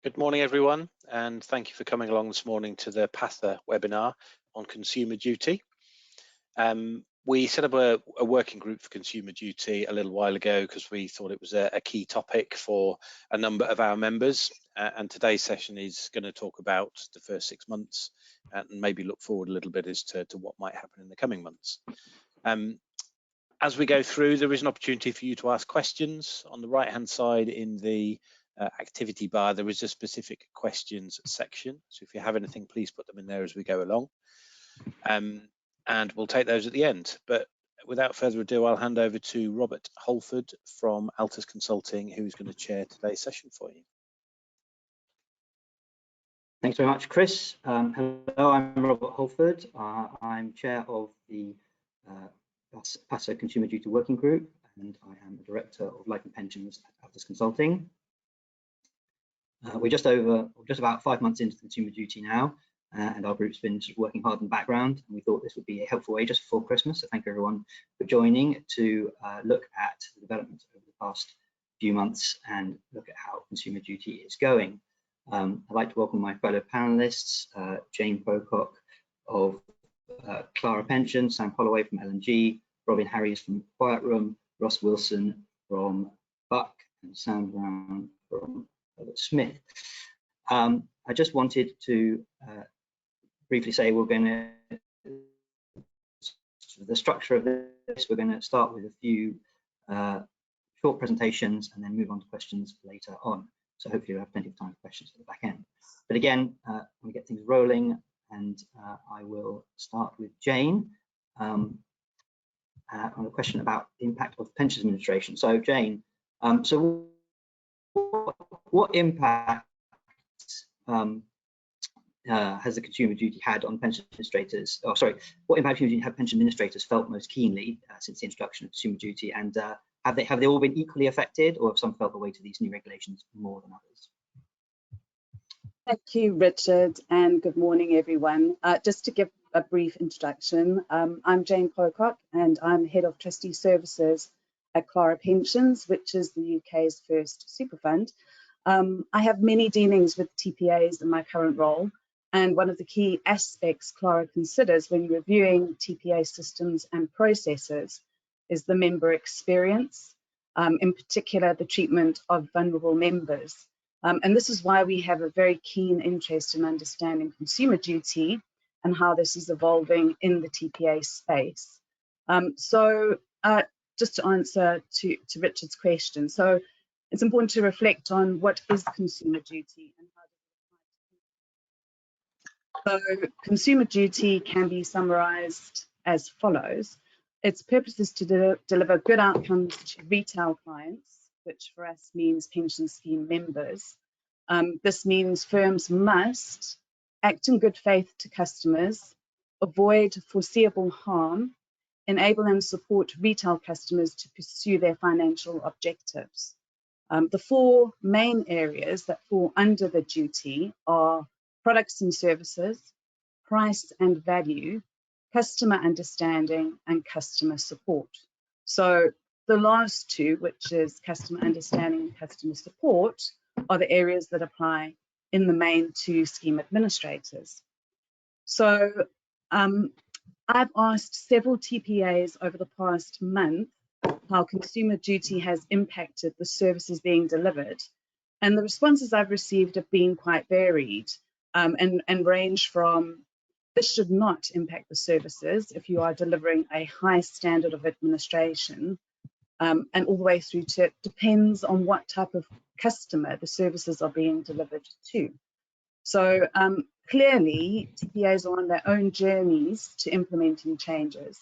Good morning, everyone, and thank you for coming along this morning to the PASA webinar on consumer duty. We set up a working group for consumer duty a little while ago because we thought it was a key topic for a number of our members, and today's session is going to talk about the first 6 months and maybe look forward a little bit as to what might happen in the coming months. As we go through, there is an opportunity for you to ask questions. On the right-hand side in the activity bar, there is a specific questions section. So if you have anything, please put them in there as we go along. And we'll take those at the end. But without further ado, I'll hand over to Robert Holford from Altus Consulting, who's going to chair today's session for you. Thanks very much, Chris. Hello, I'm Robert Holford. I'm chair of the PASA Consumer Duty Working Group, and I am the Director of Life and Pensions at Altus Consulting. We're just about 5 months into consumer duty now, and our group's been working hard in the background, and we thought this would be a helpful way just before Christmas. So thank you everyone for joining to look at the developments over the past few months and look at how consumer duty is going. I'd like to welcome my fellow panelists, Jayne Pocock of Clara Pensions, Sam Holloway from L&G, Harries from Quietroom, Ross Wilson from Buck, and Samantha Brown from Herbert Smith. I just wanted to briefly say the structure of this, we're going to start with a few short presentations and then move on to questions later on. So hopefully we'll have plenty of time for questions at the back end. But again, we get things rolling, and I will start with Jayne on a question about the impact of pensions administration. So Jayne, so what impact has the consumer duty had on pension administrators? Oh, sorry, what impact have pension administrators felt most keenly since the introduction of consumer duty, and have they all been equally affected, or have some felt the weight of these new regulations more than others? Thank you, Richard, and good morning, everyone. Just to give a brief introduction, I'm Jayne Pocock, and I'm Head of Trustee Services at Clara Pensions, which is the UK's first super fund. I have many dealings with TPAs in my current role, and one of the key aspects Clara considers when reviewing TPA systems and processes is the member experience, in particular the treatment of vulnerable members. And this is why we have a very keen interest in understanding consumer duty and how this is evolving in the TPA space. Just to answer to Richard's question, so it's important to reflect on what is consumer duty and how does it apply to. So consumer duty can be summarized as follows. Its purpose is to deliver good outcomes to retail clients, which for us means pension scheme members. This means firms must act in good faith to customers, avoid foreseeable harm, enable and support retail customers to pursue their financial objectives. The four main areas that fall under the duty are products and services, price and value, customer understanding, and customer support. So the last two, which is customer understanding and customer support, are the areas that apply in the main to scheme administrators. So I've asked several TPAs over the past month how consumer duty has impacted the services being delivered. And the responses I've received have been quite varied and range from this should not impact the services if you are delivering a high standard of administration, and all the way through to it depends on what type of customer the services are being delivered to. So clearly, TPAs are on their own journeys to implementing changes.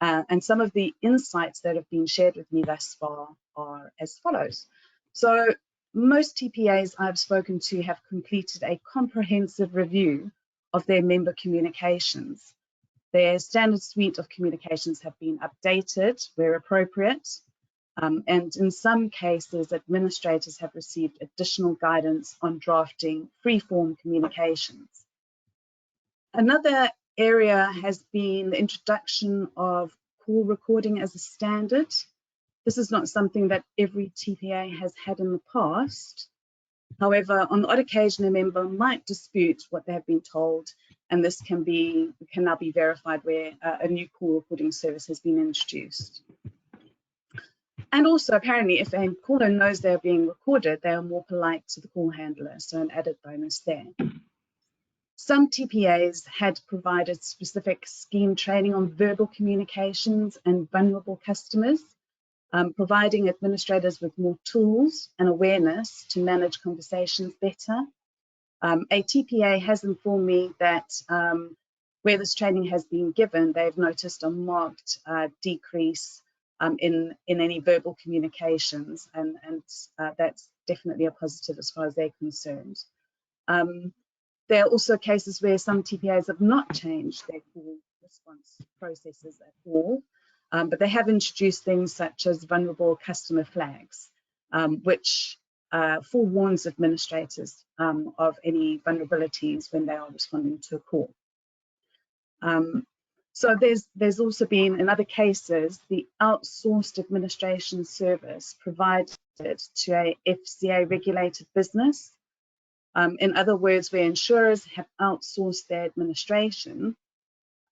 And some of the insights that have been shared with me thus far are as follows. So most TPAs I've spoken to have completed a comprehensive review of their member communications. Their standard suite of communications have been updated where appropriate, and in some cases, administrators have received additional guidance on drafting free-form communications. Another area has been the introduction of call recording as a standard. This is not something that every TPA has had in the past, However, on the odd occasion, a member might dispute what they have been told, and this can now be verified where a new call recording service has been introduced. And also, apparently, if a caller knows they're being recorded, they are more polite to the call handler, so an added bonus there. Some TPAs had provided specific scheme training on verbal communications and vulnerable customers, providing administrators with more tools and awareness to manage conversations better. A TPA has informed me that where this training has been given, they've noticed a marked decrease in any verbal communications, and that's definitely a positive as far as they're concerned. There are also cases where some TPAs have not changed their call response processes at all, but they have introduced things such as vulnerable customer flags, which forewarns administrators of any vulnerabilities when they are responding to a call. So there's also been, in other cases, the outsourced administration service provided to a FCA regulated business. In other words, where insurers have outsourced their administration,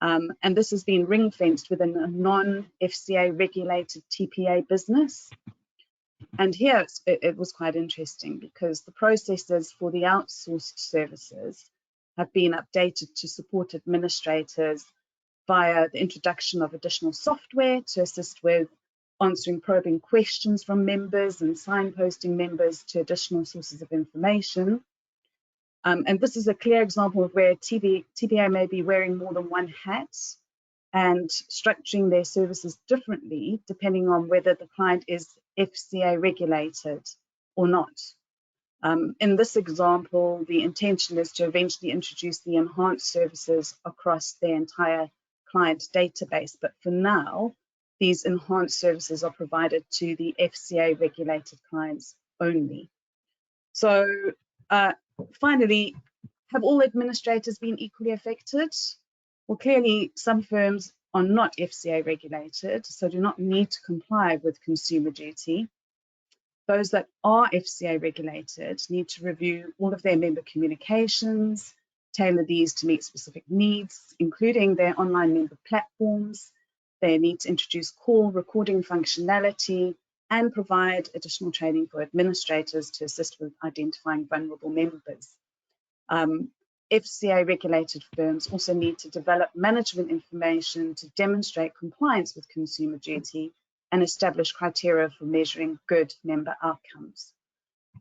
and this has been ring-fenced within a non-FCA regulated TPA business. And here it was quite interesting because the processes for the outsourced services have been updated to support administrators via the introduction of additional software to assist with answering probing questions from members and signposting members to additional sources of information. And this is a clear example of where TPA may be wearing more than one hat and structuring their services differently depending on whether the client is FCA regulated or not. In this example, the intention is to eventually introduce the enhanced services across their entire client database, but for now, these enhanced services are provided to the FCA regulated clients only. So finally, have all administrators been equally affected? Well, clearly some firms are not FCA regulated, so do not need to comply with consumer duty. Those that are FCA regulated need to review all of their member communications, tailor these to meet specific needs, including their online member platforms. They need to introduce call recording functionality and provide additional training for administrators to assist with identifying vulnerable members. FCA regulated firms also need to develop management information to demonstrate compliance with consumer duty and establish criteria for measuring good member outcomes.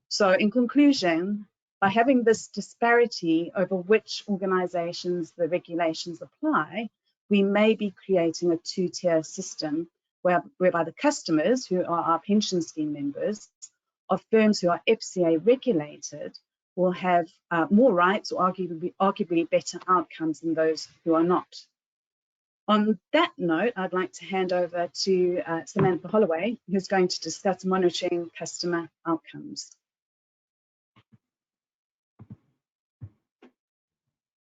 So in conclusion, by having this disparity over which organisations the regulations apply, we may be creating a two-tier system whereby the customers, who are our pension scheme members, of firms who are FCA regulated will have more rights or arguably better outcomes than those who are not. On that note, I'd like to hand over to Samantha Holloway, who's going to discuss monitoring customer outcomes.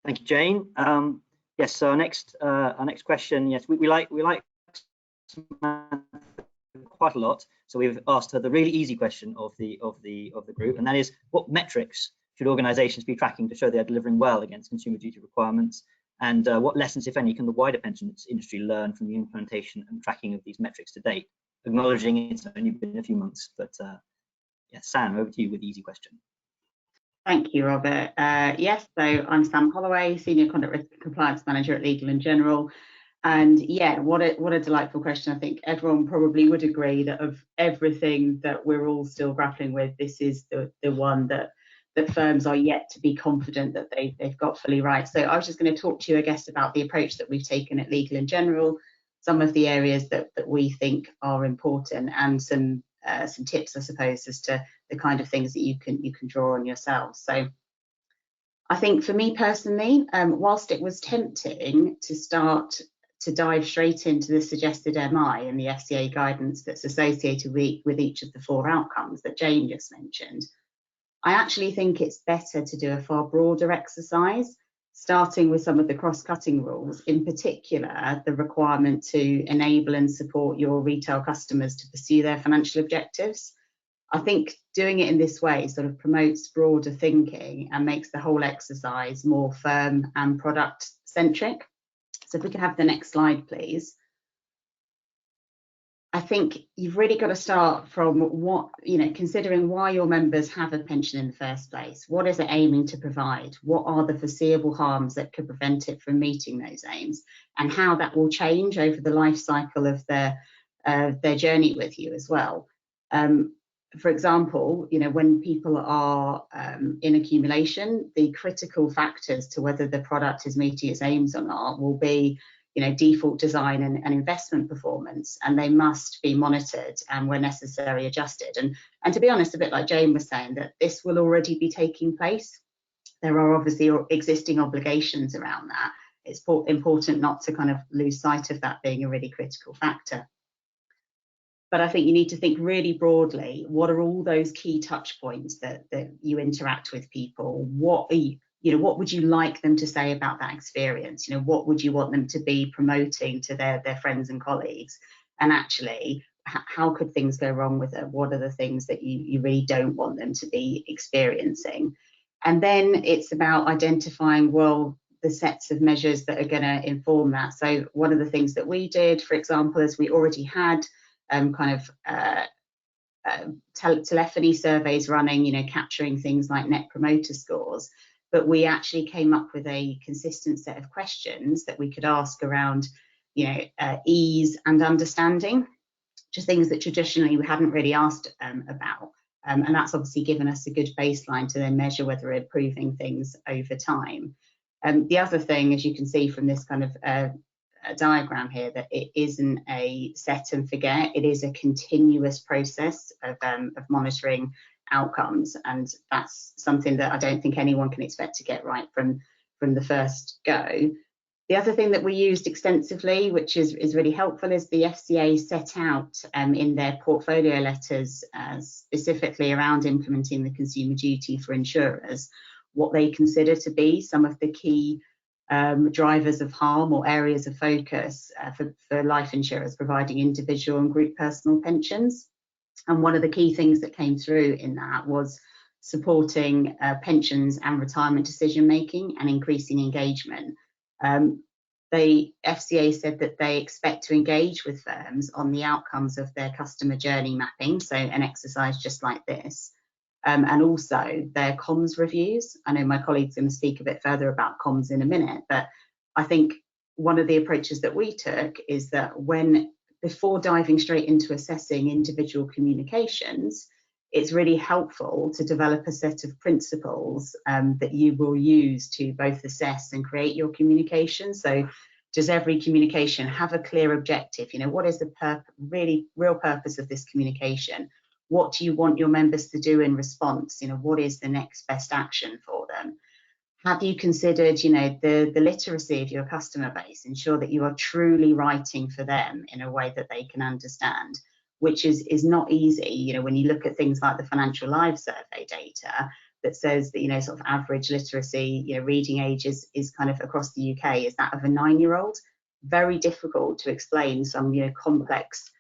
Thank you, Jane. Yes, so our next question. Yes, we like Samantha quite a lot. So we've asked her the really easy question of the group, and that is, what metrics should organisations be tracking to show they are delivering well against consumer duty requirements? And what lessons, if any, can the wider pensions industry learn from the implementation and tracking of these metrics to date? Acknowledging it's only been a few months, but yeah, Sam, over to you with the easy question. Thank you, Robert. Yes, so I'm Sam Holloway, Senior Conduct Risk and Compliance Manager at Legal & General. And yeah, what a delightful question. I think everyone probably would agree that of everything that we're all still grappling with, this is the one that firms are yet to be confident that they've got fully right. So I was just going to talk to you, I guess, about the approach that we've taken at Legal & General, some of the areas that we think are important, and some tips, I suppose, as to the kind of things that you can draw on yourselves. So I think for me personally, whilst it was tempting to start to dive straight into the suggested MI and the FCA guidance that's associated with each of the 4 outcomes that Jane just mentioned, I actually think it's better to do a far broader exercise, starting with some of the cross-cutting rules, in particular the requirement to enable and support your retail customers to pursue their financial objectives. I think doing it in this way sort of promotes broader thinking and makes the whole exercise more firm and product centric. So if we could have the next slide, please. I think you've really got to start from what, considering why your members have a pension in the first place. What is it aiming to provide? What are the foreseeable harms that could prevent it from meeting those aims? And how that will change over the life cycle of their journey with you as well. For example, when people are in accumulation, the critical factors to whether the product is meeting its aims or not will be default design and investment performance, and they must be monitored and where necessary adjusted. And to be honest, a bit like Jayne was saying, that this will already be taking place. There are obviously existing obligations around that. It's important not to kind of lose sight of that being a really critical factor. But I think you need to think really broadly. What are all those key touch points that you interact with people? What would you like them to say about that experience? What would you want them to be promoting to their friends and colleagues? And actually, how could things go wrong with it? What are the things that you really don't want them to be experiencing? And then it's about identifying, well, the sets of measures that are going to inform that. So one of the things that we did, for example, is we already had telephony surveys running, capturing things like net promoter scores. But we actually came up with a consistent set of questions that we could ask around, ease and understanding, just things that traditionally we hadn't really asked about. And that's obviously given us a good baseline to then measure whether we're improving things over time. The other thing, as you can see from this kind of diagram here, that it isn't a set and forget. It is a continuous process of monitoring outcomes, and that's something that I don't think anyone can expect to get right from the first go. The other thing that we used extensively, which is really helpful, is the FCA set out in their portfolio letters specifically around implementing the consumer duty for insurers, what they consider to be some of the key drivers of harm or areas of focus for life insurers providing individual and group personal pensions. And one of the key things that came through in that was supporting pensions and retirement decision making and increasing engagement. The FCA said that they expect to engage with firms on the outcomes of their customer journey mapping, so an exercise just like this. And also their comms reviews. I know my colleague's going to speak a bit further about comms in a minute, but I think one of the approaches that we took is that before diving straight into assessing individual communications, it's really helpful to develop a set of principles that you will use to both assess and create your communication. So does every communication have a clear objective? What is the real purpose of this communication? What do you want your members to do in response? What is the next best action for them? Have you considered, the literacy of your customer base? Ensure that you are truly writing for them in a way that they can understand, which is not easy. When you look at things like the Financial Lives Survey data that says that, sort of average literacy, reading age is kind of across the UK is that of a 9-year-old. Very difficult to explain some, complex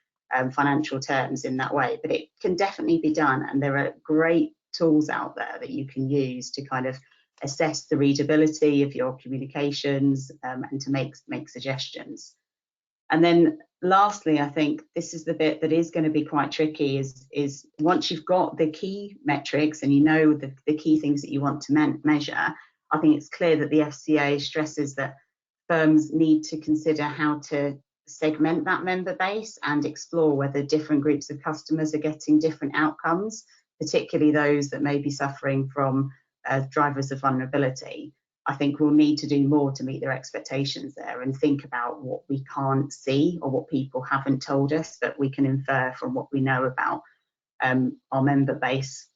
financial terms in that way, but it can definitely be done, and there are great tools out there that you can use to kind of assess the readability of your communications and to make suggestions. And then lastly, I think this is the bit that is going to be quite tricky, is once you've got the key metrics and the key things that you want to measure, I think it's clear that the FCA stresses that firms need to consider how to segment that member base and explore whether different groups of customers are getting different outcomes, particularly those that may be suffering from drivers of vulnerability. I think we'll need to do more to meet their expectations there and think about what we can't see or what people haven't told us that we can infer from what we know about our member base.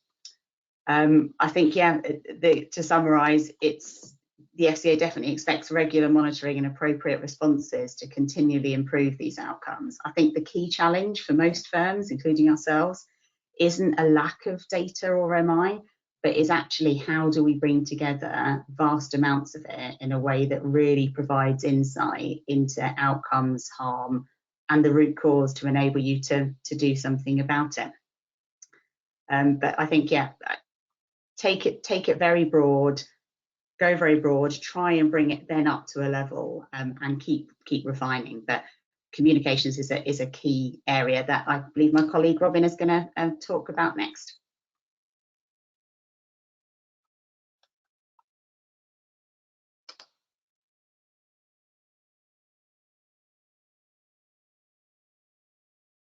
I think, to summarise, the FCA definitely expects regular monitoring and appropriate responses to continually improve these outcomes. I think the key challenge for most firms, including ourselves, isn't a lack of data or MI, but is actually how do we bring together vast amounts of it in a way that really provides insight into outcomes, harm, and the root cause to enable you to do something about it. But I think, yeah, take it very broad, go very broad, try and bring it then up to a level, and keep refining. But communications is a key area that I believe my colleague Robin is going to talk about next.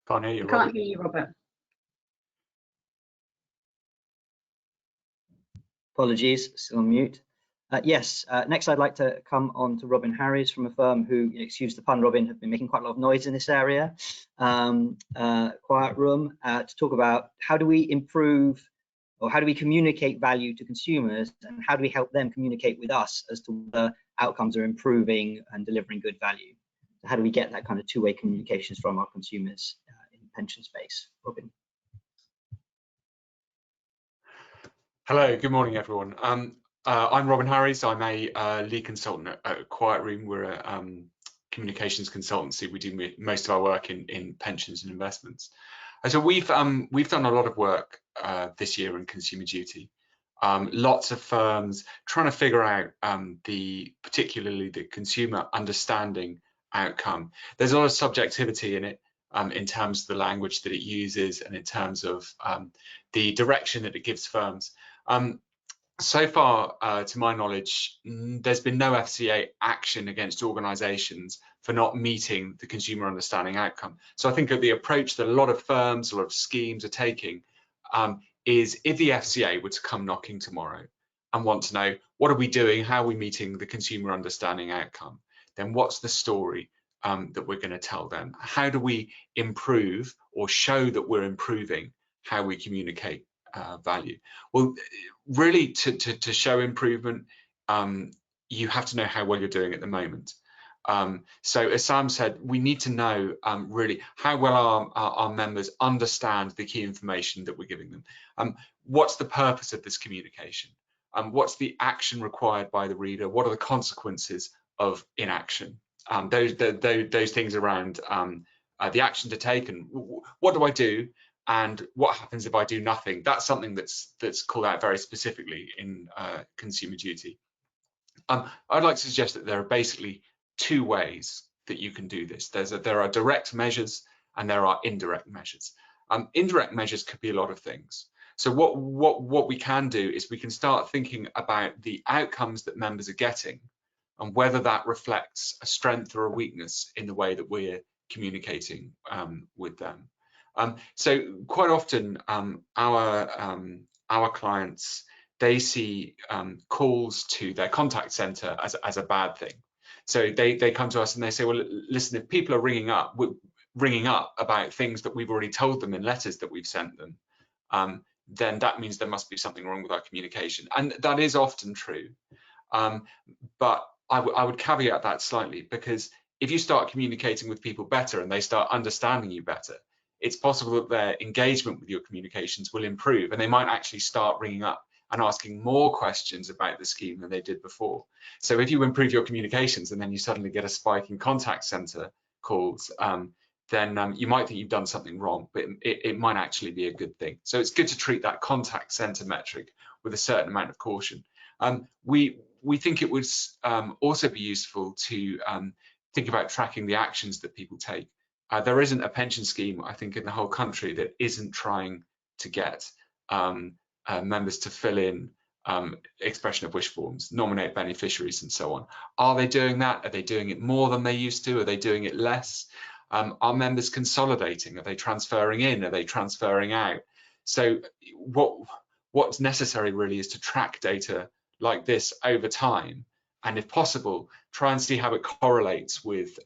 Can't hear you, I Robert. can't hear you, Robert. Apologies, still on mute. Yes, next I'd like to come on to Robin Harries from a firm who, excuse the pun, Robin, have been making quite a lot of noise in this area, Quietroom, to talk about how do we improve, or how do we communicate value to consumers, and how do we help them communicate with us as to whether outcomes are improving and delivering good value. So how do we get that kind of two-way communications from our consumers in the pension space? Robin. Hello, good morning, everyone. I'm Robin Harries. I'm a lead consultant at Quietroom. We're a communications consultancy. We do most of our work in pensions and investments. And so we've done a lot of work this year in consumer duty. Lots of firms trying to figure out particularly the consumer understanding outcome. There's a lot of subjectivity in it, in terms of the language that it uses and in terms of the direction that it gives firms. So far, to my knowledge, there's been no FCA action against organisations for not meeting the consumer understanding outcome. So I think the approach that a lot of firms, a lot of schemes are taking is, if the FCA were to come knocking tomorrow and want to know, what are we doing, how are we meeting the consumer understanding outcome, then what's the story that we're going to tell them? How do we improve or show that we're improving how we communicate value? Well, really, to show improvement, you have to know how well you're doing at the moment. So as Sam said, we need to know really how well our members understand the key information that we're giving them. What's the purpose of this communication? What's the action required by the reader? What are the consequences of inaction? Those things around the action to take, and what do I do? And what happens if I do nothing? That's something that's called out very specifically in consumer duty. I'd like to suggest that there are basically two ways that you can do this. There are direct measures and there are indirect measures. Indirect measures could be a lot of things. So what we can do is we can start thinking about the outcomes that members are getting and whether that reflects a strength or a weakness in the way that we're communicating with them. So quite often our clients, they see calls to their contact center as a bad thing. So they come to us and they say, well, listen, if people are ringing up about things that we've already told them in letters that we've sent them, then that means there must be something wrong with our communication. And that is often true. But I would caveat that slightly, because if you start communicating with people better and they start understanding you better, it's possible that their engagement with your communications will improve, and they might actually start ringing up and asking more questions about the scheme than they did before. So if you improve your communications and then you suddenly get a spike in contact center calls, then you might think you've done something wrong, but it might actually be a good thing. So it's good to treat that contact center metric with a certain amount of caution. We think it would also be useful to think about tracking the actions that people take. There isn't a pension scheme, I think, in the whole country that isn't trying to get members to fill in expression of wish forms, nominate beneficiaries, and so on. Are they doing that? Are they doing it more than they used to? Are they doing it less? Are members consolidating? Are they transferring in? Are they transferring out? So what's necessary really is to track data like this over time, and if possible, try and see how it correlates with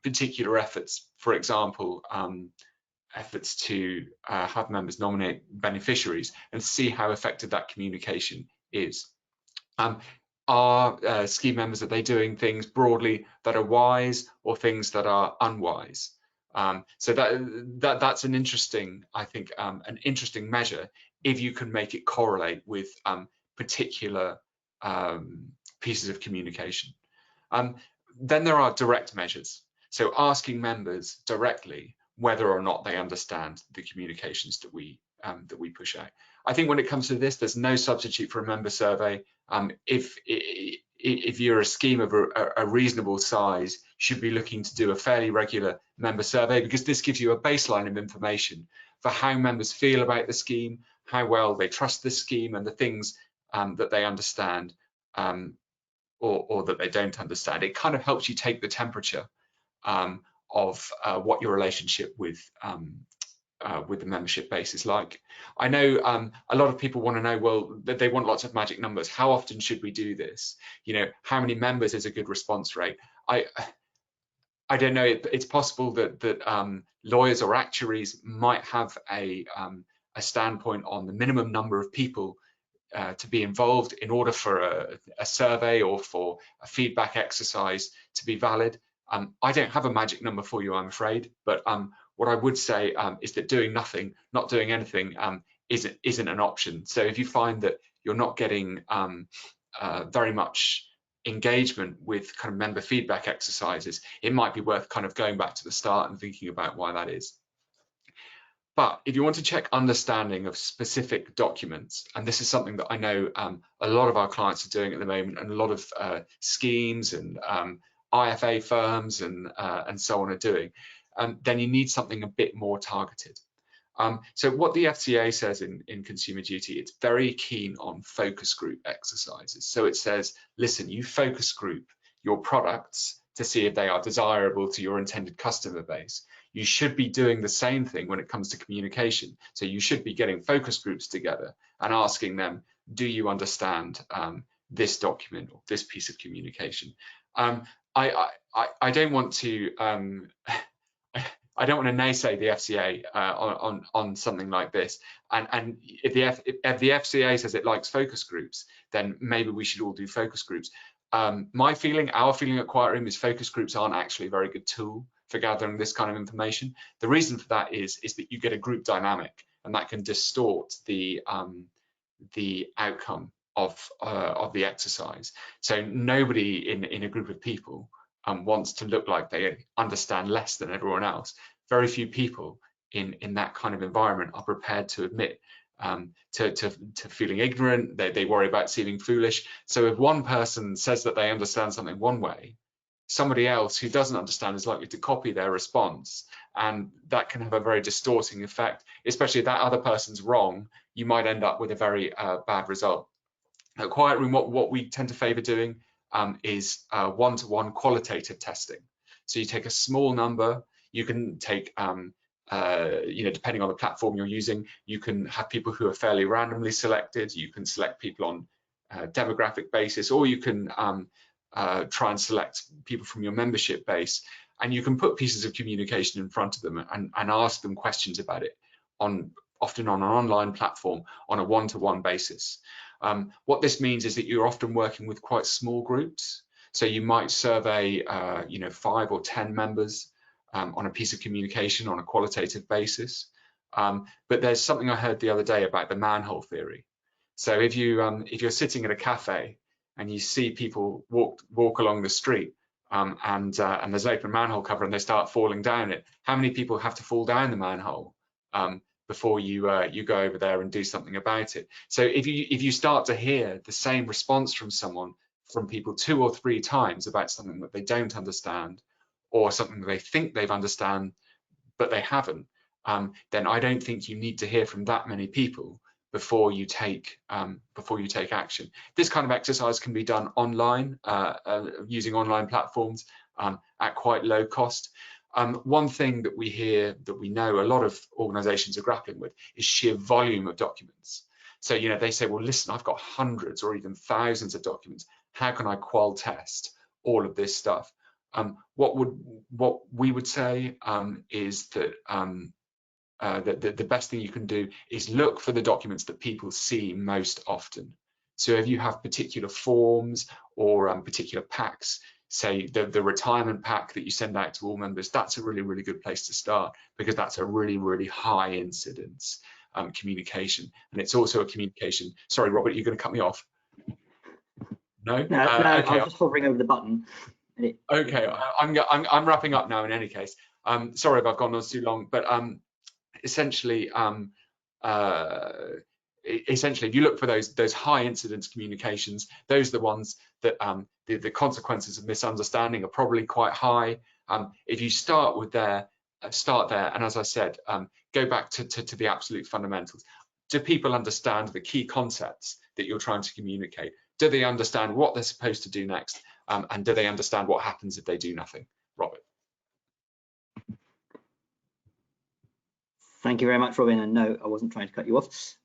particular efforts. For example, efforts to have members nominate beneficiaries, and see how effective that communication is. Are scheme members, are they doing things broadly that are wise or things that are unwise? So that's an interesting, I think, an interesting measure if you can make it correlate with particular pieces of communication. Then there are direct measures. So asking members directly whether or not they understand the communications that we that we push out. I think when it comes to this, there's no substitute for a member survey. If you're a scheme of a reasonable size, you should be looking to do a fairly regular member survey, because this gives you a baseline of information for how members feel about the scheme, how well they trust the scheme, and the things that they understand or that they don't understand. It kind of helps you take the temperature of what your relationship with the membership base is like. I know a lot of people want to know, well, they want lots of magic numbers. How often should we do this? You know, how many members is a good response rate? I don't know. It's possible that lawyers or actuaries might have a standpoint on the minimum number of people to be involved in order for a survey or for a feedback exercise to be valid. I don't have a magic number for you, I'm afraid, but what I would say is that doing nothing, not doing anything, isn't an option. So if you find that you're not getting very much engagement with kind of member feedback exercises, it might be worth kind of going back to the start and thinking about why that is. But if you want to check understanding of specific documents, and this is something that I know a lot of our clients are doing at the moment, and a lot of schemes and IFA firms and so on are doing, then you need something a bit more targeted. So what the FCA says in Consumer Duty, it's very keen on focus group exercises. So it says, listen, you focus group your products to see if they are desirable to your intended customer base. You should be doing the same thing when it comes to communication. So you should be getting focus groups together and asking them, do you understand this document or this piece of communication? I don't want to I don't want to naysay the FCA on something like this. And if the FCA says it likes focus groups, then maybe we should all do focus groups. Our feeling at Quietroom is focus groups aren't actually a very good tool for gathering this kind of information. The reason for that is that you get a group dynamic, and that can distort the outcome of the exercise. So nobody in a group of people wants to look like they understand less than everyone else. Very few people in that kind of environment are prepared to admit to feeling ignorant. They worry about seeming foolish. So if one person says that they understand something one way, somebody else who doesn't understand is likely to copy their response, and that can have a very distorting effect. Especially if that other person's wrong, you might end up with a very bad result. At Quietroom, what we tend to favour doing is one-to-one qualitative testing. So you take a small number. You can take depending on the platform you're using, you can have people who are fairly randomly selected. You can select people on a demographic basis, or you can try and select people from your membership base, and you can put pieces of communication in front of them and ask them questions about it, often on an online platform on a one-to-one basis. What this means is that you're often working with quite small groups. So you might survey 5 or 10 members on a piece of communication on a qualitative basis. But there's something I heard the other day about the manhole theory. So if you're sitting at a cafe and you see people walk along the street and there's an open manhole cover and they start falling down it, how many people have to fall down the manhole before you go over there and do something about it? So if you start to hear the same response from people 2 or 3 times about something that they don't understand, or something that they think they've understand but they haven't, then I don't think you need to hear from that many people before you take action. This kind of exercise can be done online using online platforms at quite low cost. One thing that we hear, that we know a lot of organizations are grappling with, is sheer volume of documents. So they say, well, listen, I've got hundreds or even thousands of documents. How can I qual test all of this stuff? What we would say is that the best thing you can do is look for the documents that people see most often. So if you have particular forms or particular packs, say the retirement pack that you send out to all members, that's a really, really good place to start, because that's a really, really high incidence communication. And it's also a communication. Sorry, Robert, you're going to cut me off? No? No, Okay. I was just hovering over the button. Okay, I'm wrapping up now in any case. Sorry if I've gone on too long, but essentially essentially, if you look for those high incidence communications, those are the ones that the consequences of misunderstanding are probably quite high. If you start there, and as I said, go back to the absolute fundamentals. Do people understand the key concepts that you're trying to communicate? Do they understand what they're supposed to do next? And do they understand what happens if they do nothing? Robert. Thank you very much, Robin. And no, I wasn't trying to cut you off.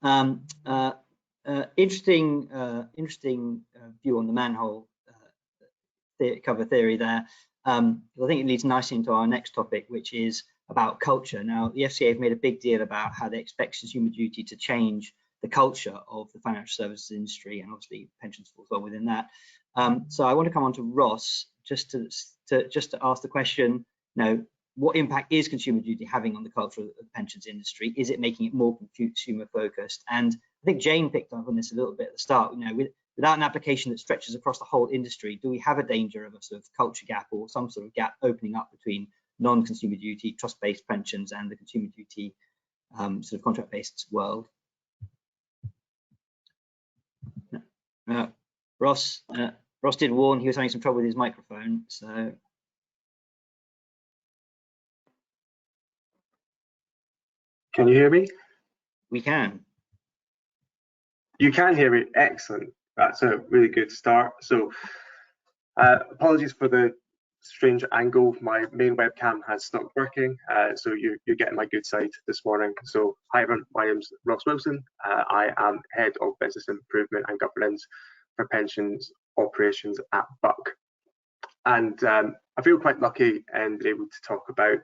Interesting view on the manhole cover theory there. I think it leads nicely into our next topic, which is about culture. Now, the FCA have made a big deal about how they expect Consumer Duty to change the culture of the financial services industry, and obviously pensions falls well within that. So I want to come on to Ross just to ask the question, what impact is Consumer Duty having on the culture of the pensions industry? Is it making it more consumer focused? And I think Jayne picked up on this a little bit at the start. Without an application that stretches across the whole industry, do we have a danger of a sort of culture gap or some sort of gap opening up between non-consumer duty, trust-based pensions and the consumer duty sort of contract-based world? Ross did warn he was having some trouble with his microphone, so. Can you hear me? We can. You can hear me. Excellent. That's a really good start. So apologies for the strange angle. My main webcam has stopped working, so you're getting my good side this morning. So hi everyone, my name's Ross Wilson. I am Head of Business Improvement and Governance for Pensions Operations at Buck. And I feel quite lucky and able to talk about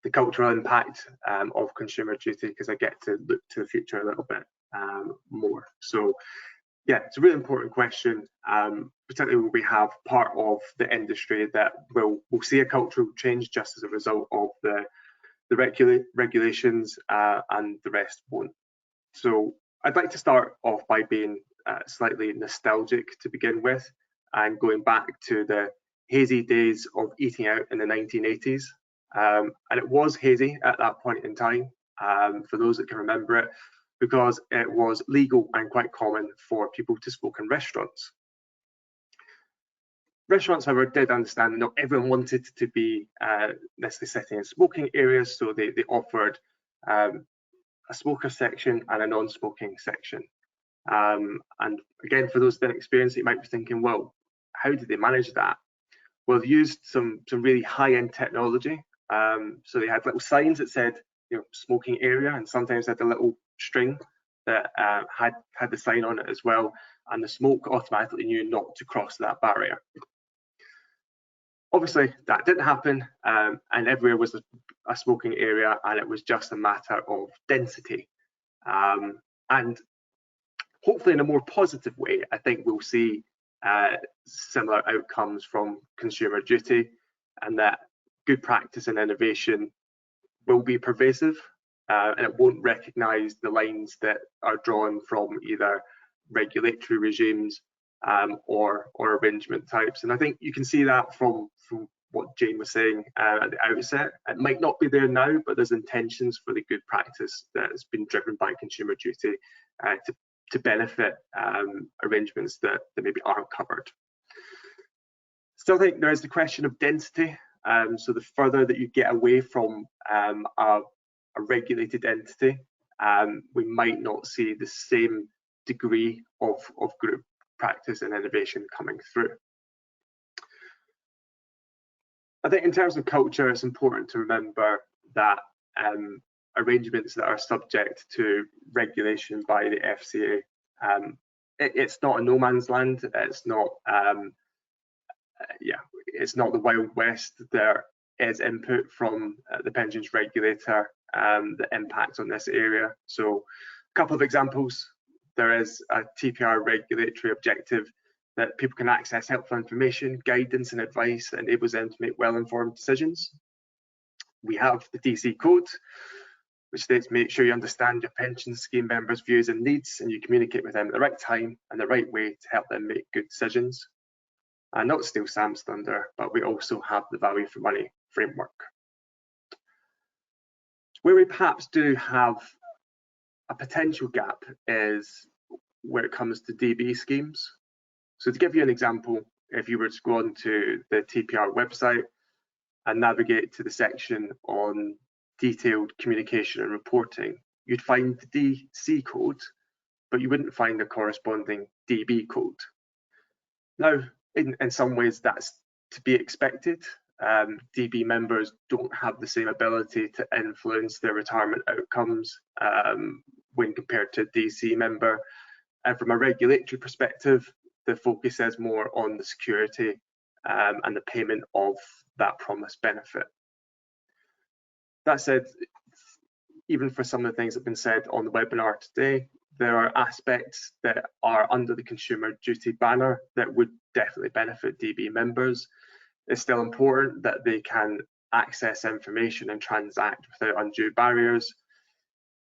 the cultural impact of Consumer Duty, because I get to look to the future a little bit more. So yeah, it's a really important question, particularly when we have part of the industry that will see a cultural change just as a result of the regulations, and the rest won't. So I'd like to start off by being slightly nostalgic to begin with, and going back to the hazy days of eating out in the 1980s. And it was hazy at that point in time, for those that can remember it, because it was legal and quite common for people to smoke in restaurants. Restaurants, however, did understand that not everyone wanted to be necessarily sitting in smoking areas, so they offered a smoker section and a non-smoking section. And again, for those that didn't experience it, you might be thinking, well, how did they manage that? Well, they used some really high-end technology. So they had little signs that said, smoking area, and sometimes they had a little string that had the sign on it as well, and the smoke automatically knew not to cross that barrier. Obviously, that didn't happen, and everywhere was a smoking area, and it was just a matter of density. And hopefully, in a more positive way, I think we'll see similar outcomes from Consumer Duty, and that good practice and innovation will be pervasive, and it won't recognise the lines that are drawn from either regulatory regimes or arrangement types. And I think you can see that from what Jayne was saying at the outset. It might not be there now, but there's intentions for the good practice that has been driven by Consumer Duty to benefit arrangements that maybe aren't covered. Still think there is the question of density. So the further that you get away from a regulated entity, we might not see the same degree of group practice and innovation coming through. I think in terms of culture, it's important to remember that arrangements that are subject to regulation by the FCA, it's not a no man's land. It's not, it's not the Wild West. There is input from the pensions regulator that impacts on this area. So a couple of examples. There is a TPR regulatory objective that people can access helpful information, guidance and advice that enables them to make well-informed decisions. We have the DC code, which states make sure you understand your pension scheme members' views and needs, and you communicate with them at the right time and the right way to help them make good decisions. And not to steal Sam's thunder, but we also have the value for money framework. Where we perhaps do have a potential gap is where it comes to DB schemes. So to give you an example, if you were to go onto the TPR website and navigate to the section on detailed communication and reporting, you'd find the DC code, but you wouldn't find a corresponding DB code. Now, in some ways, that's to be expected. DB members don't have the same ability to influence their retirement outcomes when compared to a DC member. And from a regulatory perspective, the focus is more on the security and the payment of that promised benefit. That said, even for some of the things that have been said on the webinar today, there are aspects that are under the Consumer Duty banner that would definitely benefit DB members. It's still important that they can access information and transact without undue barriers.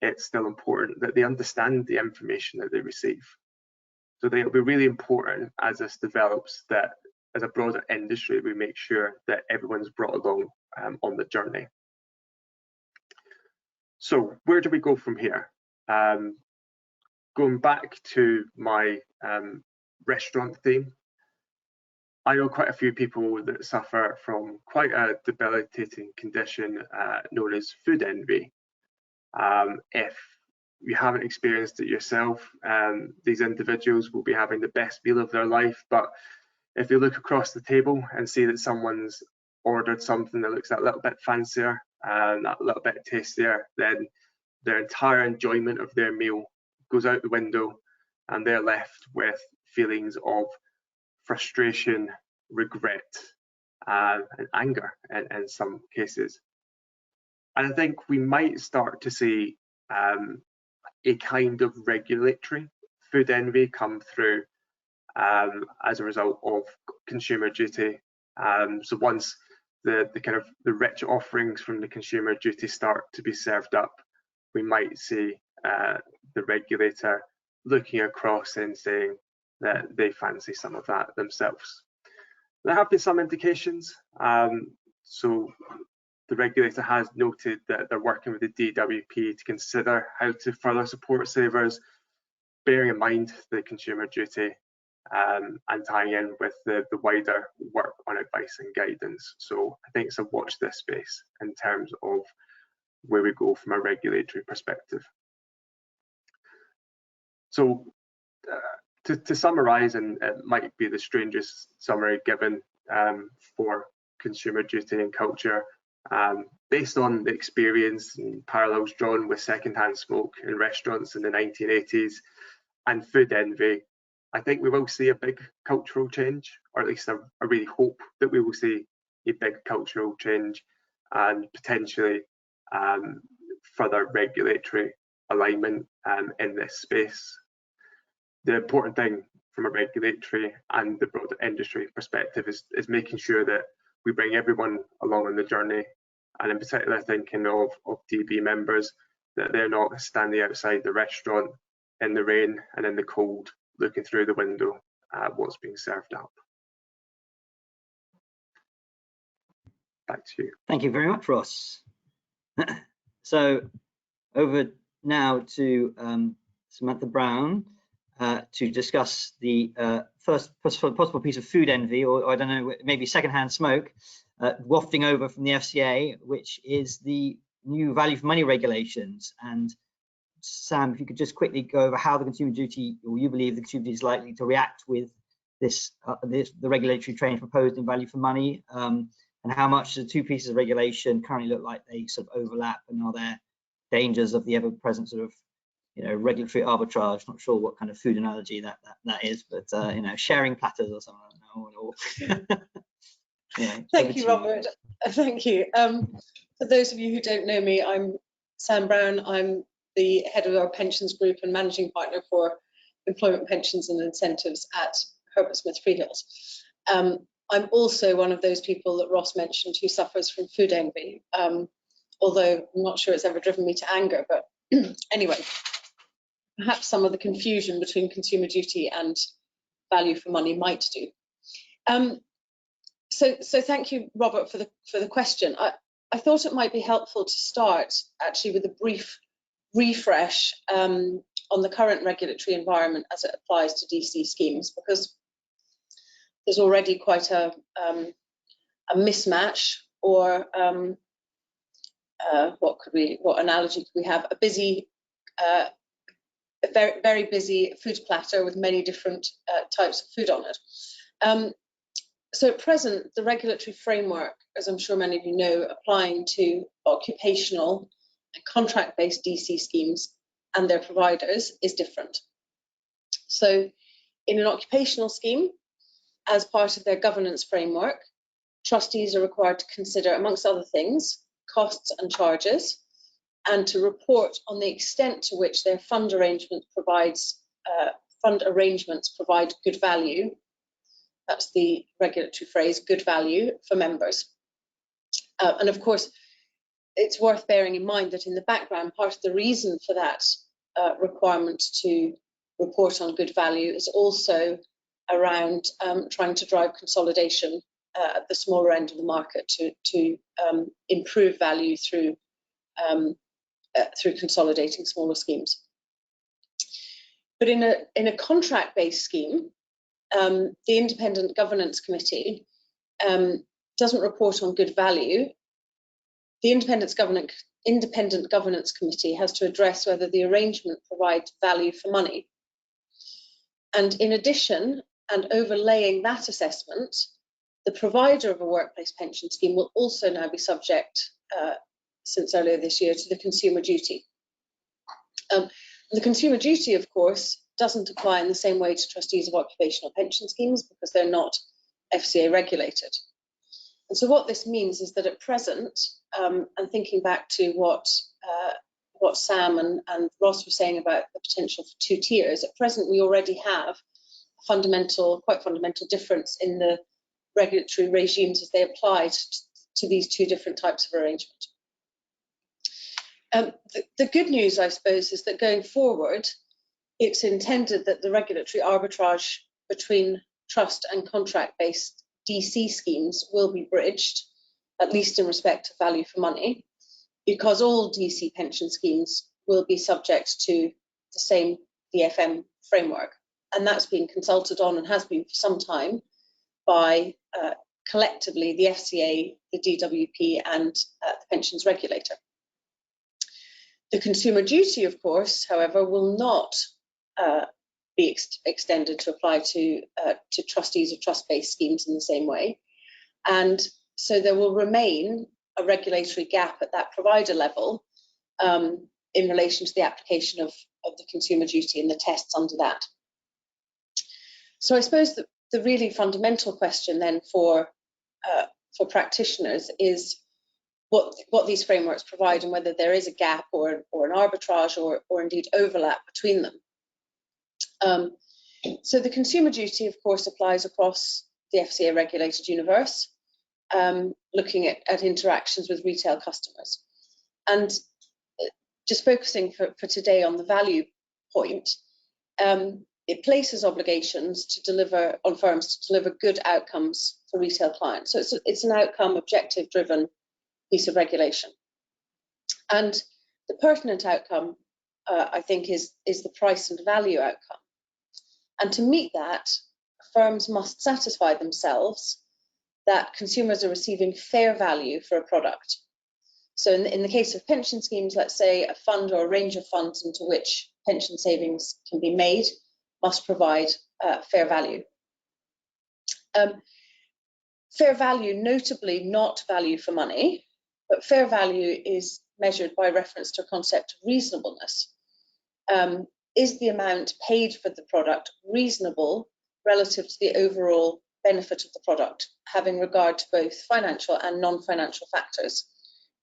It's still important that they understand the information that they receive. So I think it'll be really important as this develops that as a broader industry, we make sure that everyone's brought along on the journey. So where do we go from here? Going back to my restaurant theme, I know quite a few people that suffer from quite a debilitating condition known as food envy. If you haven't experienced it yourself, these individuals will be having the best meal of their life, but if you look across the table and see that someone's ordered something that looks a little bit fancier and a little bit tastier, then their entire enjoyment of their meal goes out the window and they're left with feelings of frustration, regret, and anger in some cases. And I think we might start to see a kind of regulatory food envy come through as a result of Consumer Duty. So once the rich offerings from the Consumer Duty start to be served up, we might see the regulator looking across and saying that they fancy some of that themselves. There have been some indications. So the regulator has noted that they're working with the DWP to consider how to further support savers, bearing in mind the Consumer Duty and tying in with the wider work on advice and guidance. So I think it's a watch this space in terms of where we go from a regulatory perspective. So to summarise, and it might be the strangest summary given for Consumer Duty and culture, based on the experience and parallels drawn with secondhand smoke in restaurants in the 1980s and food envy, I think we will see a big cultural change, or at least I really hope that we will see a big cultural change and potentially further regulatory alignment in this space. The important thing from a regulatory and the broader industry perspective is making sure that we bring everyone along on the journey, and in particular thinking of DB members, that they're not standing outside the restaurant in the rain and in the cold looking through the window at what's being served up. Back to you. Thank you very much, Ross. So over now to Samantha Brown to discuss the first possible piece of food envy, or I don't know, maybe secondhand smoke, wafting over from the FCA, which is the new value for money regulations. And Sam, if you could just quickly go over how the Consumer Duty, or you believe the Consumer Duty is likely to react with this, the regulatory change proposed in value for money, and how much the two pieces of regulation currently look like they sort of overlap, and are there dangers of the ever-present sort of, you know, regulatory arbitrage? Not sure what kind of food analogy that is, but you know, sharing platters or something. Or yeah, thank you, Robert. Thank you. For those of you who don't know me, I'm Sam Brown. I'm the head of our pensions group and managing partner for employment pensions and incentives at Herbert Smith Freehills. I'm also one of those people that Ross mentioned who suffers from food envy, although I'm not sure it's ever driven me to anger. But anyway, perhaps some of the confusion between Consumer Duty and value for money might do. So thank you, Robert, for the question. I thought it might be helpful to start actually with a brief refresh on the current regulatory environment as it applies to DC schemes, because there's already quite a mismatch, or what analogy could we have? A busy, a very busy food platter with many different types of food on it. So at present, the regulatory framework, as I'm sure many of you know, applying to occupational and contract-based DC schemes and their providers is different. So in an occupational scheme, as part of their governance framework, trustees are required to consider, amongst other things, costs and charges, and to report on the extent to which their fund arrangements provide good value. That's the regulatory phrase, good value for members. And of course, it's worth bearing in mind that in the background, part of the reason for that requirement to report on good value is also around trying to drive consolidation at the smaller end of the market to improve value through consolidating smaller schemes. But in a contract-based scheme, the Independent Governance Committee doesn't report on good value. The Independent Governance Committee has to address whether the arrangement provides value for money. And in addition, and overlaying that assessment, the provider of a workplace pension scheme will also now be subject, since earlier this year, to the consumer duty. The consumer duty, of course, doesn't apply in the same way to trustees of occupational pension schemes because they're not FCA regulated. And so what this means is that at present, and thinking back to what Sam and Ross were saying about the potential for 2 tiers, at present we already have a quite fundamental difference in the regulatory regimes as they apply to these 2 different types of arrangement. The good news, I suppose, is that going forward, it's intended that the regulatory arbitrage between trust and contract-based DC schemes will be bridged, at least in respect to value for money, because all DC pension schemes will be subject to the same DFM framework. And that's been consulted on and has been for some time by collectively the FCA, the DWP and the pensions regulator. The consumer duty, of course, however, will not be extended to apply to trustees of trust-based schemes in the same way. And so there will remain a regulatory gap at that provider level in relation to the application of the consumer duty and the tests under that. So I suppose that the really fundamental question then for practitioners is what these frameworks provide and whether there is a gap or an arbitrage or indeed overlap between them. So the consumer duty, of course, applies across the FCA regulated universe, looking at interactions with retail customers. And just focusing for today on the value point, it places obligations to deliver on firms to deliver good outcomes for retail clients. So it's an outcome objective driven piece of regulation. And the pertinent outcome, I think, is the price and value outcome. And to meet that, firms must satisfy themselves that consumers are receiving fair value for a product. So in the case of pension schemes, let's say a fund or a range of funds into which pension savings can be made must provide fair value. Fair value, notably not value for money, but fair value is measured by reference to a concept of reasonableness. Is the amount paid for the product reasonable relative to the overall benefit of the product, having regard to both financial and non-financial factors?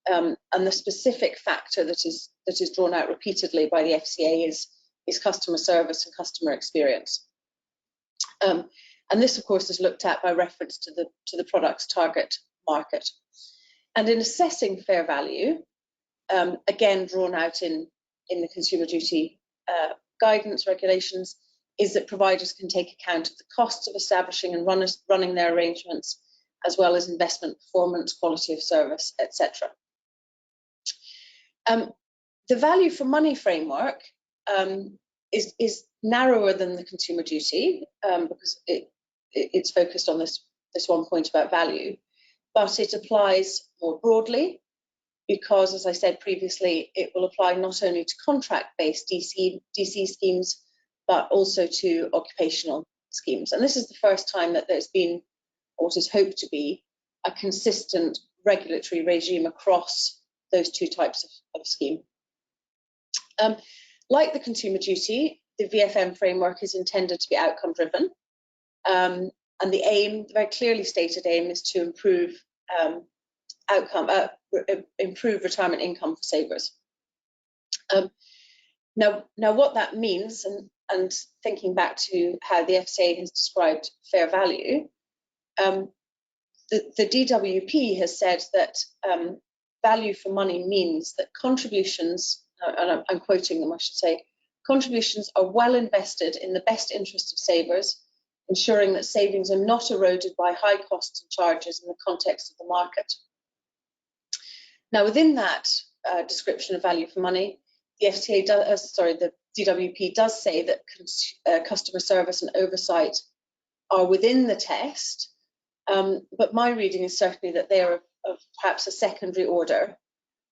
And the specific factor that is drawn out repeatedly by the FCA is customer service and customer experience. And this, of course, is looked at by reference to the product's target market. And in assessing fair value, again drawn out in the consumer duty guidance regulations, is that providers can take account of the costs of establishing and running their arrangements, as well as investment performance, quality of service, etc. The value for money framework is narrower than the consumer duty because it's focused on this one point about value, but it applies more broadly because, as I said previously, it will apply not only to contract-based DC schemes, but also to occupational schemes. And this is the first time that there's been what is hoped to be a consistent regulatory regime across those two types of scheme. Like the consumer duty, the VFM framework is intended to be outcome driven. And the aim, the very clearly stated aim, is to improve improve retirement income for savers. Now what that means, and thinking back to how the FCA has described fair value, the DWP has said that value for money means that contributions, and I'm quoting them, I should say, contributions are well invested in the best interest of savers, ensuring that savings are not eroded by high costs and charges in the context of the market. Now, within that description of value for money, the FCA does, the DWP does say that customer service and oversight are within the test, but my reading is certainly that they are of perhaps a secondary order,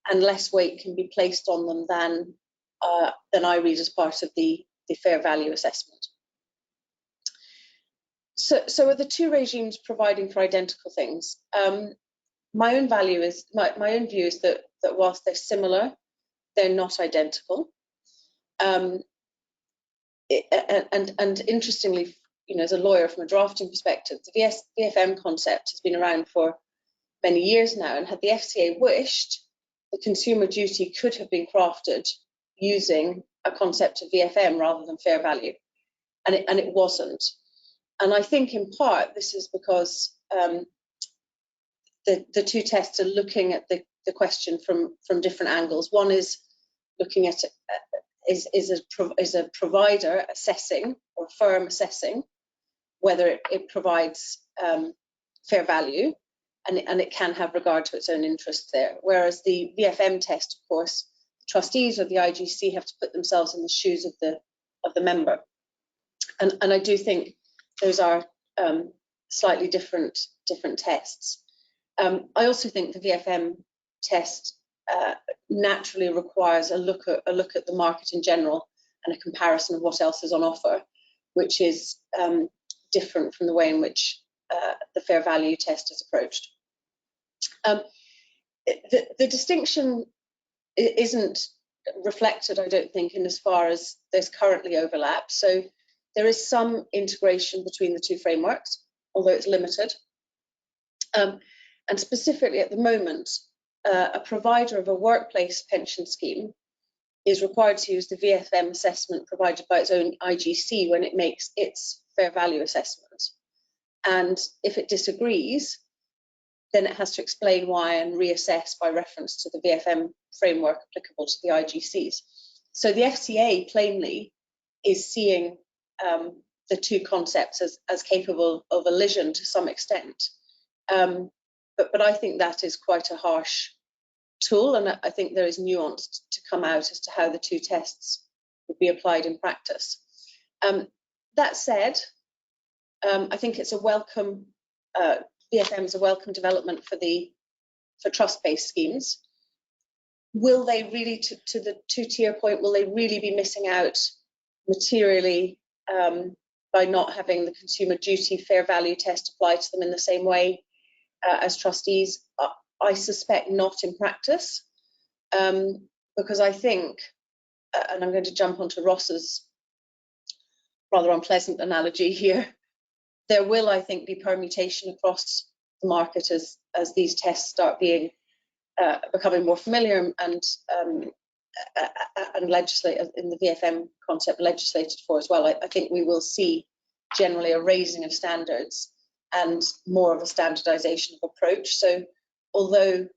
and less weight can be placed on them than I read as part of the fair value assessment. So are the two regimes providing for identical things? My own view is that whilst they're similar, they're not identical. And interestingly, as a lawyer from a drafting perspective, the VFM concept has been around for many years now, and had the FCA wished, the consumer duty could have been crafted using a concept of VFM rather than fair value, and it wasn't. And I think in part this is because the two tests are looking at the question from different angles. One is looking at is a provider assessing, or a firm assessing, whether it provides fair value, and it can have regard to its own interests there. Whereas the VFM test, of course, the trustees of the IGC have to put themselves in the shoes of the member, and I do think those are slightly different tests. I also think the VFM test naturally requires a look at the market in general and a comparison of what else is on offer, which is different from the way in which the fair value test is approached. The distinction isn't reflected, I don't think, in as far as there's currently overlap. So there is some integration between the two frameworks, although it's limited. And specifically at the moment, a provider of a workplace pension scheme is required to use the VFM assessment provided by its own IGC when it makes its fair value assessment. And if it disagrees, then it has to explain why and reassess by reference to the VFM framework applicable to the IGCs. So the FCA plainly is seeing the two concepts as capable of elision to some extent. But I think that is quite a harsh tool, and I think there is nuance to come out as to how the two tests would be applied in practice. That said, I think it's a welcome, VFM is a welcome development for trust-based schemes. Will they really, to the two-tier point, will they really be missing out materially by not having the consumer duty fair value test applied to them in the same way as trustees? I suspect not in practice, because I think, and I'm going to jump onto Ross's rather unpleasant analogy here, there will, I think, be permutation across the market as these tests start being becoming more familiar and legislated in the VFM concept, legislated for as well. I think we will see generally a raising of standards and more of a standardization of approach. So although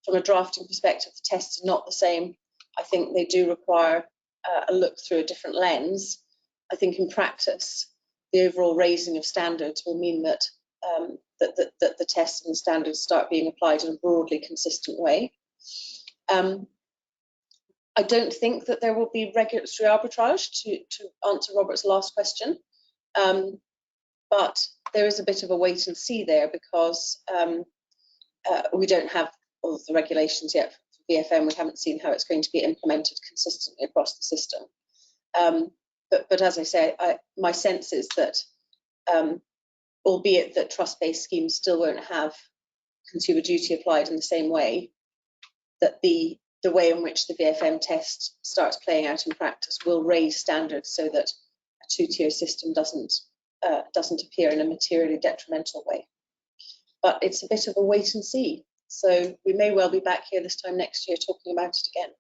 from a drafting perspective the tests are not the same, I think they do require a look through a different lens. I think in practice the overall raising of standards will mean that that the tests and the standards start being applied in a broadly consistent way. I don't think that there will be regulatory arbitrage, to answer Robert's last question, but there is a bit of a wait and see there, because we don't have all of the regulations yet for VFM. We haven't seen how it's going to be implemented consistently across the system. But as I say, my sense is that, albeit that trust-based schemes still won't have consumer duty applied in the same way, that the way in which the VFM test starts playing out in practice will raise standards so that a two-tier system doesn't appear in a materially detrimental way. But it's a bit of a wait and see. So we may well be back here this time next year talking about it again.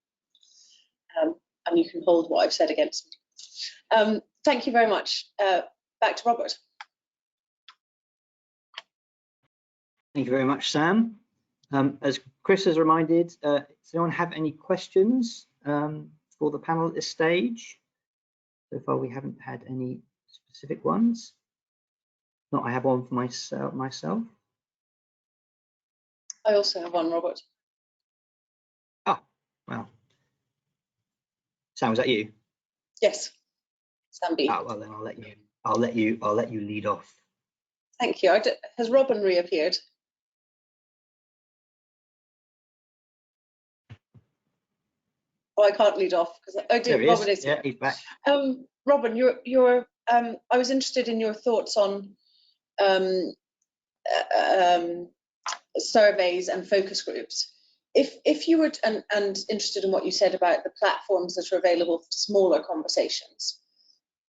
And you can hold what I've said against me. Thank you very much. Back to Robert. Thank you very much, Sam. As Chris has reminded, does anyone have any questions for the panel at this stage? So far, we haven't had any specific ones. Not, I have one for myself. I also have one, Robert. Oh, well. Sam, was that you? Yes, Sam B. Oh, well, then I'll let you lead off. Thank you. Has Robin reappeared? Oh, I can't lead off because I do. Robin is here. Yeah, he's back. Robin, I was interested in your thoughts on surveys and focus groups. If you were and interested in what you said about the platforms that are available for smaller conversations,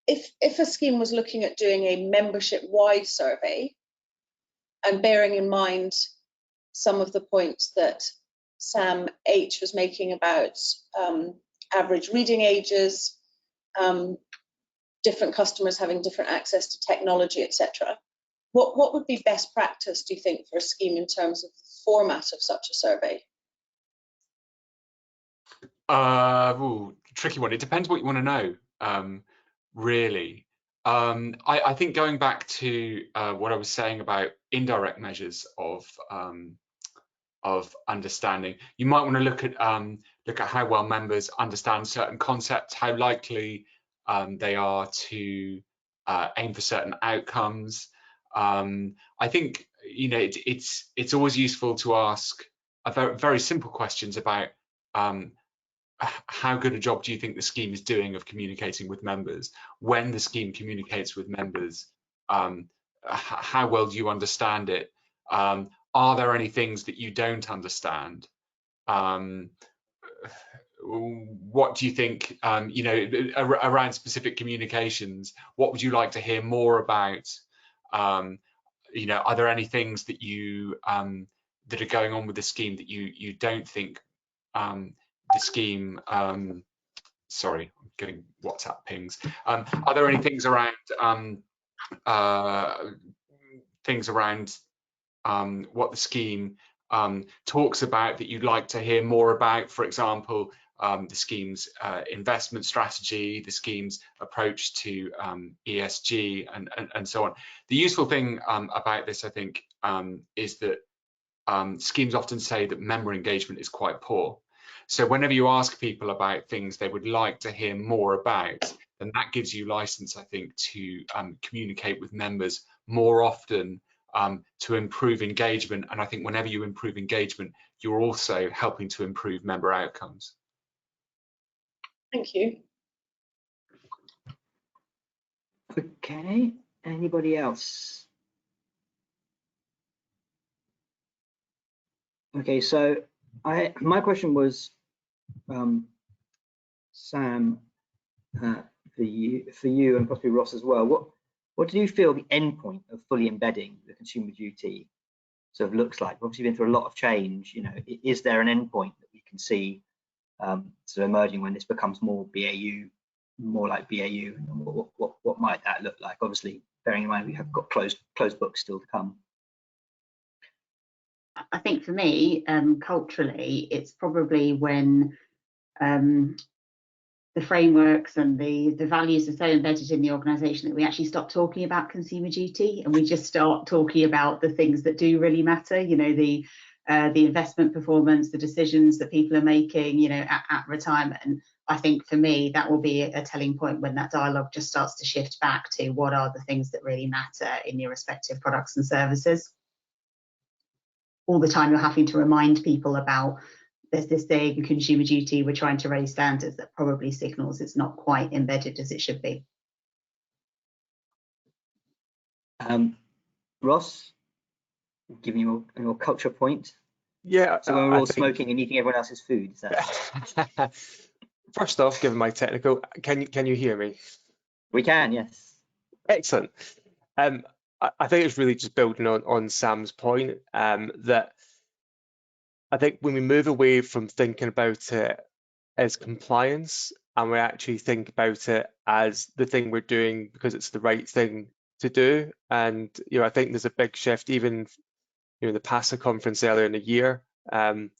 if a scheme was looking at doing a membership-wide survey and bearing in mind some of the points that Sam H was making about average reading ages, different customers having different access to technology, etc. What would be best practice, do you think, for a scheme in terms of the format of such a survey? Tricky one. It depends what you want to know, really. I think going back to what I was saying about indirect measures of understanding, you might want to look at how well members understand certain concepts, how likely they are to aim for certain outcomes. I think, you know, it's always useful to ask very simple questions about how good a job do you think the scheme is doing of communicating with members? When the scheme communicates with members, how well do you understand it? Are there any things that you don't understand? What do you think, you know, around specific communications? What would you like to hear more about? You know, are there any things that you that are going on with the scheme that you don't think the scheme, sorry, I'm getting WhatsApp pings. Are there any things around what the scheme talks about that you'd like to hear more about? For example, the scheme's investment strategy, the scheme's approach to ESG, and so on. The useful thing about this, I think, is that schemes often say that member engagement is quite poor. So whenever you ask people about things they would like to hear more about, then that gives you license, I think, to communicate with members more often to improve engagement. And I think whenever you improve engagement, you're also helping to improve member outcomes. Thank you. Okay, anybody else? Okay, so my question was, Sam, for you and possibly Ross as well. What do you feel the end point of fully embedding the consumer duty sort of looks like? We've obviously been through a lot of change. You know, is there an end point that we can see sort of emerging when this becomes more BAU, more like BAU? And what might that look like? Obviously, bearing in mind we have got closed books still to come. I think for me, culturally, it's probably when the frameworks and the values are so embedded in the organisation that we actually stop talking about consumer duty and we just start talking about the things that do really matter. You know, the the investment performance, the decisions that people are making, you know, at retirement. And I think for me, that will be a telling point when that dialogue just starts to shift back to what are the things that really matter in your respective products and services. All the time you're having to remind people about there's this thing, consumer duty, we're trying to raise standards, that probably signals it's not quite embedded as it should be. Ross, giving your culture point. Yeah. So when we're all smoking and eating everyone else's food, is that? First off, given my technical, can you hear me? We can, yes. Excellent. I think it's really just building on Sam's point, that I think when we move away from thinking about it as compliance and we actually think about it as the thing we're doing because it's the right thing to do, and you know, I think there's a big shift. Even you know, the PASA conference earlier in the year, there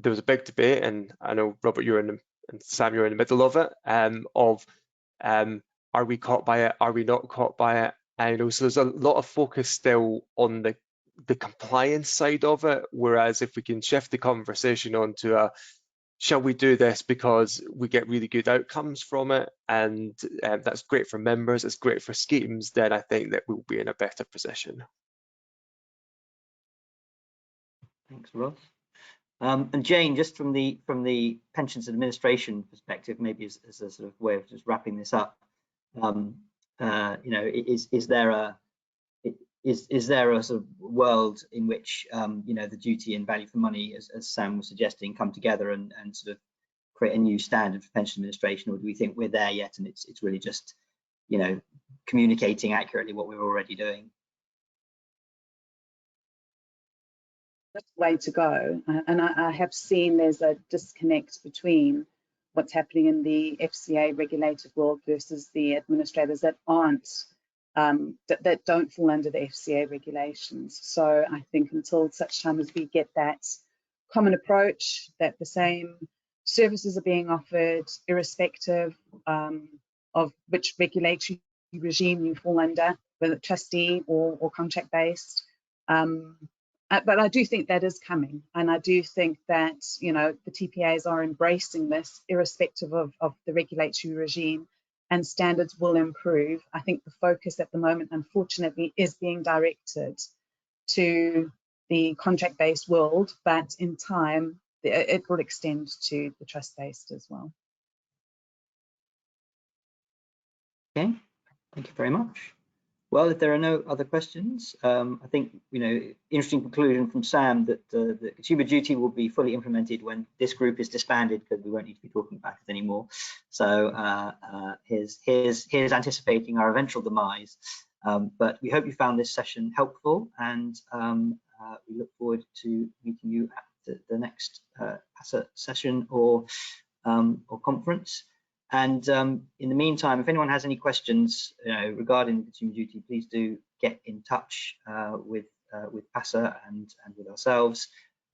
was a big debate, and I know Robert, you're in and Sam, you're in the middle of it, are we caught by it? Are we not caught by it? And you know, so there's a lot of focus still on the compliance side of it, whereas if we can shift the conversation onto a shall we do this because we get really good outcomes from it, and that's great for members, it's great for schemes, then I think that we'll be in a better position. Thanks, Ross. And Jayne, just from the pensions administration perspective, maybe as a sort of way of just wrapping this up, you know, is there a sort of world in which you know, the duty and value for money, as Sam was suggesting, come together and sort of create a new standard for pension administration, or do we think we're there yet and it's really just, you know, communicating accurately what we're already doing? That's the way to go, and I have seen there's a disconnect between what's happening in the FCA regulated world versus the administrators that aren't that don't fall under the FCA regulations. So I think until such time as we get that common approach, that the same services are being offered irrespective of which regulatory regime you fall under, whether trustee or contract based. But I do think that is coming, and I do think that, you know, the TPAs are embracing this irrespective of the regulatory regime, and standards will improve. I think the focus at the moment, unfortunately, is being directed to the contract-based world, but in time it will extend to the trust-based as well. Okay, thank you very much. Well, if there are no other questions, I think, you know, interesting conclusion from Sam that the consumer duty will be fully implemented when this group is disbanded, because we won't need to be talking about it anymore. So here's anticipating our eventual demise. But we hope you found this session helpful, and we look forward to meeting you at the next PASA session or conference. And in the meantime, if anyone has any questions, you know, regarding consumer duty, please do get in touch with PASA and with ourselves.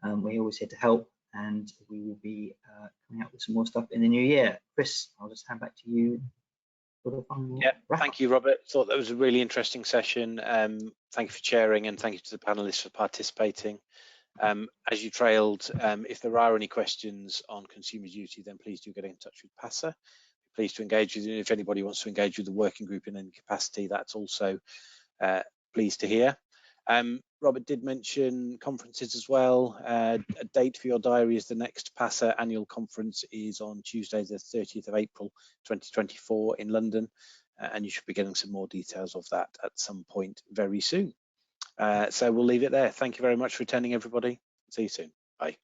We're always here to help, and we will be coming out with some more stuff in the new year. Chris, I'll just hand back to you for the final. Yeah, thank you, Robert. Thought that was a really interesting session. Thank you for chairing, and thank you to the panelists for participating. As you trailed, if there are any questions on consumer duty, then please do get in touch with PASA. Pleased to engage with you. If anybody wants to engage with the working group in any capacity, that's also pleased to hear. Robert did mention conferences as well. A date for your diary is the next PASA annual conference is on Tuesday, the 30th of April, 2024 in London, and you should be getting some more details of that at some point very soon. So we'll leave it there. Thank you very much for attending, everybody. See you soon. Bye.